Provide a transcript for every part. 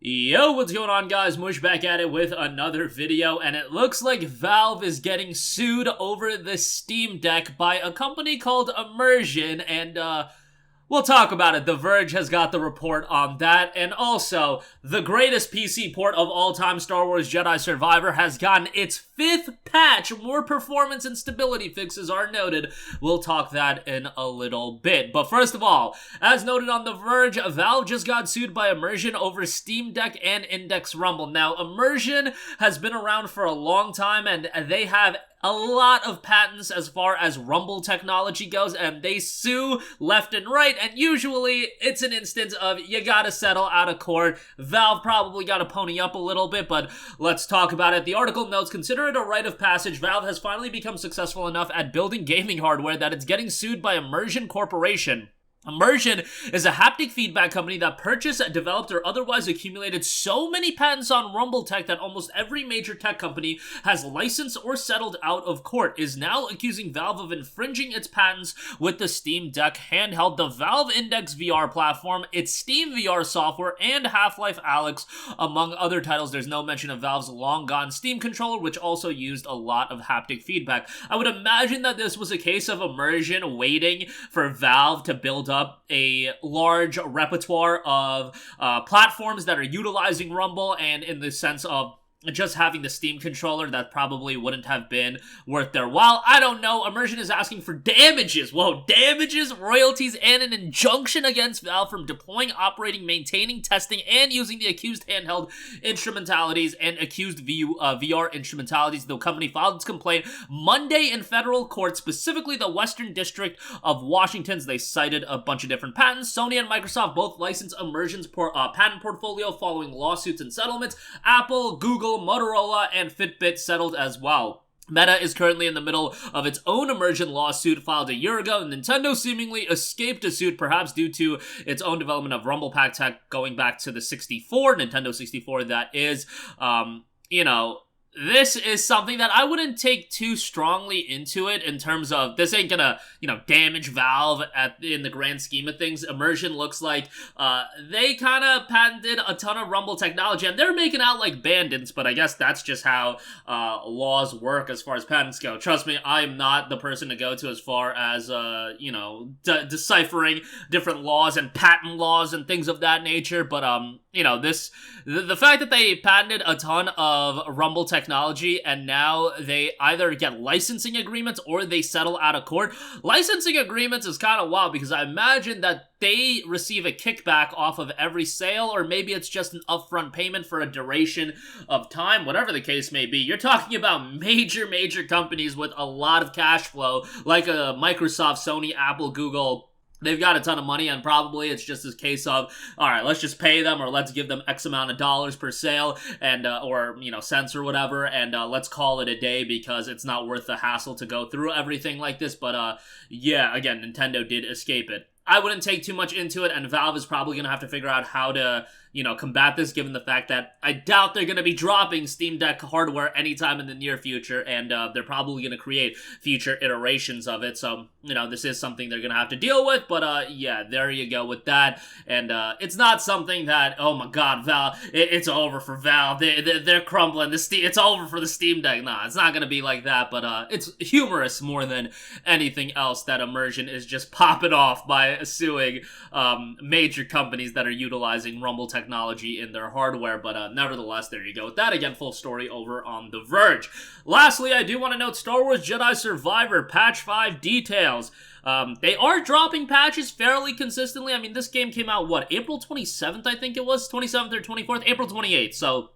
Yo, what's going on, guys? Mush back at it with another video, and it looks like Valve is getting sued over the Steam Deck by a company called Immersion, and we'll talk about it. The Verge has got the report on that, and also, the greatest PC port of all time, Star Wars Jedi Survivor, has gotten its 5th patch. More performance and stability fixes are noted. We'll talk that in a little bit. But first of all, as noted on The Verge, Valve just got sued by Immersion over Steam Deck and Index Rumble. Now, Immersion has been around for a long time, and they have a lot of patents as far as Rumble technology goes, and they sue left and right, and usually it's an instance of you gotta settle out of court. Valve probably gotta pony up a little bit, but let's talk about it. The article notes, consider it a rite of passage. Valve has finally become successful enough at building gaming hardware that it's getting sued by Immersion Corporation. Immersion is a haptic feedback company that purchased, developed, or otherwise accumulated so many patents on Rumble tech that almost every major tech company has licensed or settled out of court, is now accusing Valve of infringing its patents with the Steam Deck handheld, the Valve Index VR platform, its Steam VR software, and Half-Life Alyx, among other titles. There's no mention of Valve's long-gone Steam controller, which also used a lot of haptic feedback. I would imagine that this was a case of Immersion waiting for Valve to build up a large repertoire of platforms that are utilizing Rumble, and in the sense of just having the Steam controller, that probably wouldn't have been worth their while. I don't know. Immersion is asking for damages. Whoa, damages, royalties, and an injunction against Valve from deploying, operating, maintaining, testing, and using the accused handheld instrumentalities and accused VR instrumentalities. The company filed its complaint Monday in federal court, specifically the Western District of Washington. They cited a bunch of different patents. Sony and Microsoft both licensed Immersion's patent portfolio following lawsuits and settlements. Apple, Google, Motorola, and Fitbit settled as well. Meta is currently in the middle of its own Immersion lawsuit filed a year ago, and Nintendo seemingly escaped a suit, perhaps due to its own development of Rumble Pack tech going back to the Nintendo 64, that is. This is something that I wouldn't take too strongly into it in terms of this ain't gonna, damage Valve in the grand scheme of things. Immersion looks like they kind of patented a ton of Rumble technology, and they're making out like bandits, but I guess that's just how laws work as far as patents go. Trust me, I'm not the person to go to as far as, deciphering different laws and patent laws and things of that nature, but, the fact that they patented a ton of Rumble technology and now they either get licensing agreements or they settle out of court. Licensing agreements is kind of wild because I imagine that they receive a kickback off of every sale, or maybe it's just an upfront payment for a duration of time, whatever the case may be. You're talking about major companies with a lot of cash flow, like Microsoft, Sony, Apple, Google. They've got a ton of money, and probably it's just a case of, all right, let's just pay them, or let's give them X amount of dollars per sale, and or cents or whatever, and let's call it a day because it's not worth the hassle to go through everything like this. But yeah, again, Nintendo did escape it. I wouldn't take too much into it, and Valve is probably going to have to figure out how to, combat this, given the fact that I doubt they're going to be dropping Steam Deck hardware anytime in the near future, and they're probably going to create future iterations of it. So, this is something they're going to have to deal with, but yeah, there you go with that. And it's not something that, oh my god, Valve, it's over for Valve. They're crumbling. It's over for the Steam Deck. Nah, it's not going to be like that, but it's humorous more than anything else that Immersion is just popping off by suing major companies that are utilizing Rumble technology in their hardware, but nevertheless, there you go with that. Again, full story over on The Verge. Lastly, I do want to note Star Wars Jedi Survivor Patch 5 details. They are dropping patches fairly consistently. I mean, this game came out, April 27th, I think it was? 27th or 24th? April 28th, so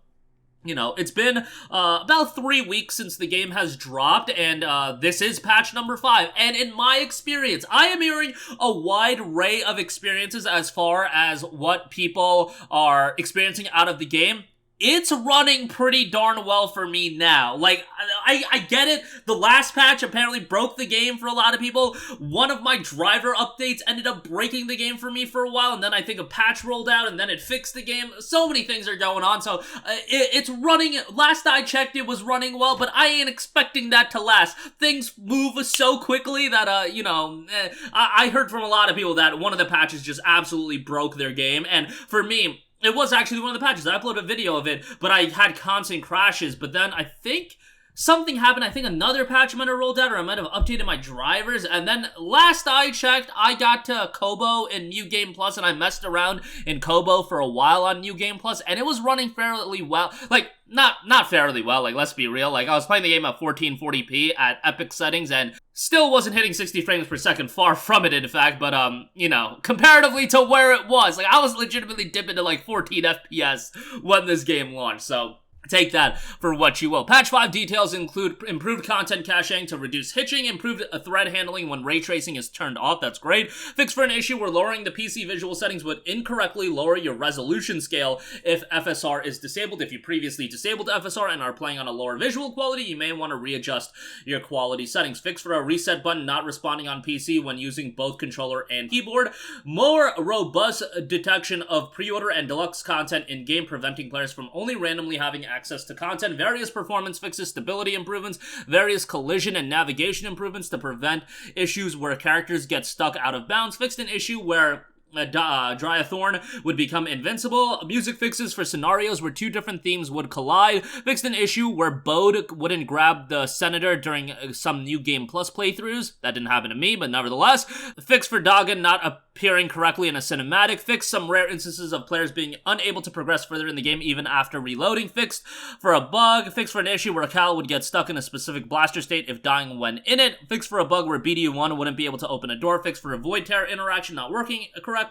it's been about 3 weeks since the game has dropped, and this is patch number 5. And in my experience, I am hearing a wide array of experiences as far as what people are experiencing out of the game. It's running pretty darn well for me now. Like, I get it. The last patch apparently broke the game for a lot of people. One of my driver updates ended up breaking the game for me for a while, and then I think a patch rolled out, and then it fixed the game. So many things are going on, so it's running. Last I checked, it was running well, but I ain't expecting that to last. Things move so quickly that, I heard from a lot of people that one of the patches just absolutely broke their game, and for me, It was actually one of the patches. I uploaded a video of it, but I had constant crashes. But then I think something happened. I think another patch might have rolled out, or I might have updated my drivers. And then last I checked, I got to Kobo in New Game Plus, and I messed around in Kobo for a while on New Game Plus, and it was running fairly well. Like, not fairly well, like, let's be real. Like, I was playing the game at 1440p at epic settings, and still wasn't hitting 60 frames per second. Far from it, in fact, but, you know, comparatively to where it was, like, I was legitimately dipping to, like, 14 FPS when this game launched, so take that for what you will. Patch 5 details include improved content caching to reduce hitching, improved thread handling when ray tracing is turned off. That's great. Fix for an issue where lowering the PC visual settings would incorrectly lower your resolution scale if FSR is disabled. If you previously disabled FSR and are playing on a lower visual quality, you may want to readjust your quality settings. Fix for a reset button not responding on PC when using both controller and keyboard. More robust detection of pre-order and deluxe content in-game, preventing players from only randomly having access to content. Various performance fixes, stability improvements, various collision and navigation improvements to prevent issues where characters get stuck out of bounds. Fixed an issue where Dryathorn would become invincible. Music fixes for scenarios where two different themes would collide. Fixed an issue where Bode wouldn't grab the Senator during some New Game Plus playthroughs. That didn't happen to me, but nevertheless. Fix for Dagon not appearing correctly in a cinematic. Fixed some rare instances of players being unable to progress further in the game even after reloading. Fixed for a bug. Fixed for an issue where Cal would get stuck in a specific blaster state if dying when in it. Fixed for a bug where BDU1 wouldn't be able to open a door. Fixed for a Void Terror interaction not working correctly.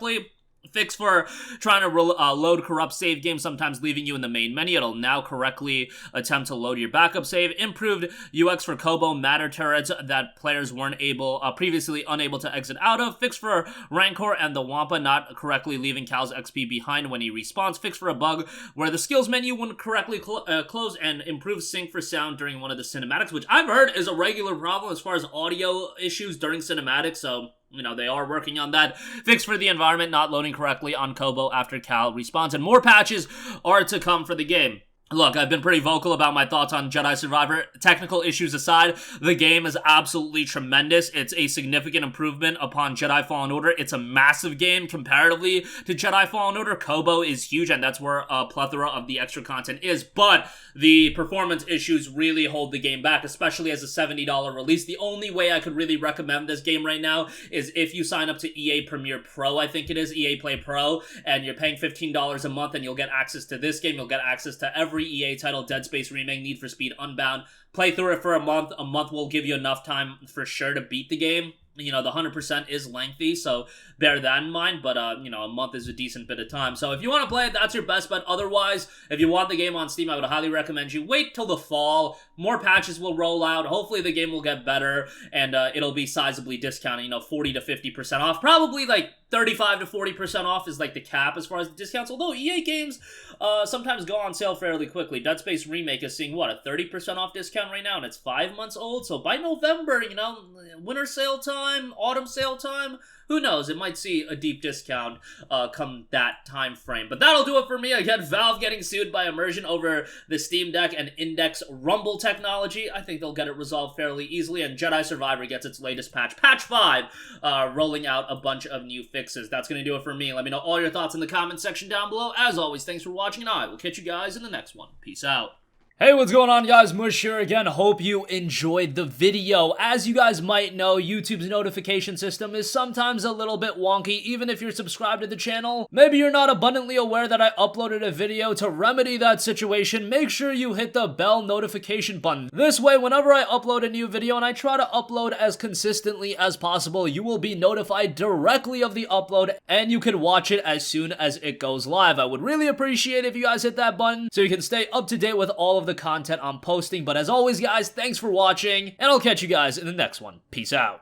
Fix for trying to load corrupt save games, sometimes leaving you in the main menu. It'll now correctly attempt to load your backup save. Improved UX for Kobo matter turrets that players weren't previously unable to exit out of. Fix for Rancor and the Wampa not correctly leaving Cal's XP behind when he respawns. Fix for a bug where the skills menu wouldn't correctly close, and improved sync for sound during one of the cinematics, which I've heard is a regular problem as far as audio issues during cinematics, so you know, they are working on that. Fix for the environment not loading correctly on Kobo after Cal respawns, and more patches are to come for the game. Look, I've been pretty vocal about my thoughts on Jedi Survivor. Technical issues aside, the game is absolutely tremendous. It's a significant improvement upon Jedi Fallen Order. It's a massive game comparatively to Jedi Fallen Order. Kobo is huge, and that's where a plethora of the extra content is. But the performance issues really hold the game back, especially as a $70 release. The only way I could really recommend this game right now is if you sign up to EA Premier Pro, I think it is, EA Play Pro, and you're paying $15 a month, and you'll get access to this game. You'll get access to every EA title, Dead Space Remake, Need for Speed Unbound. Play through it for a month. A month will give you enough time for sure to beat the game. You know, the 100% is lengthy, so bear that in mind, but, you know, a month is a decent bit of time. So if you want to play it, that's your best bet. Otherwise, if you want the game on Steam, I would highly recommend you wait till the fall. More patches will roll out. Hopefully the game will get better, and it'll be sizably discounted, you know, 40 to 50% off. Probably, like, 35 to 40% off is, like, the cap as far as the discounts, although EA games sometimes go on sale fairly quickly. Dead Space Remake is seeing, what, a 30% off discount right now, and it's 5 months old, so by November, you know, winter sale time, autumn sale time, who knows, it might see a deep discount come that time frame. But that'll do it for me. Again, Valve getting sued by Immersion over the Steam Deck and Index Rumble technology. I think they'll get it resolved fairly easily, and Jedi Survivor gets its latest patch, Patch 5, rolling out a bunch of new fixes. That's going to do it for me. Let me know all your thoughts in the comment section down below. As always, thanks for watching, and I will catch you guys in the next one. Peace out. Hey, what's going on, guys? Mush here again. Hope you enjoyed the video. As you guys might know, YouTube's notification system is sometimes a little bit wonky, even if you're subscribed to the channel. Maybe you're not abundantly aware that I uploaded a video. To remedy that situation, make sure you hit the bell notification button. This way, whenever I upload a new video, and I try to upload as consistently as possible, you will be notified directly of the upload, and you can watch it as soon as it goes live. I would really appreciate if you guys hit that button so you can stay up to date with all of the content I'm posting. But as always, guys, thanks for watching, and I'll catch you guys in the next one. Peace out.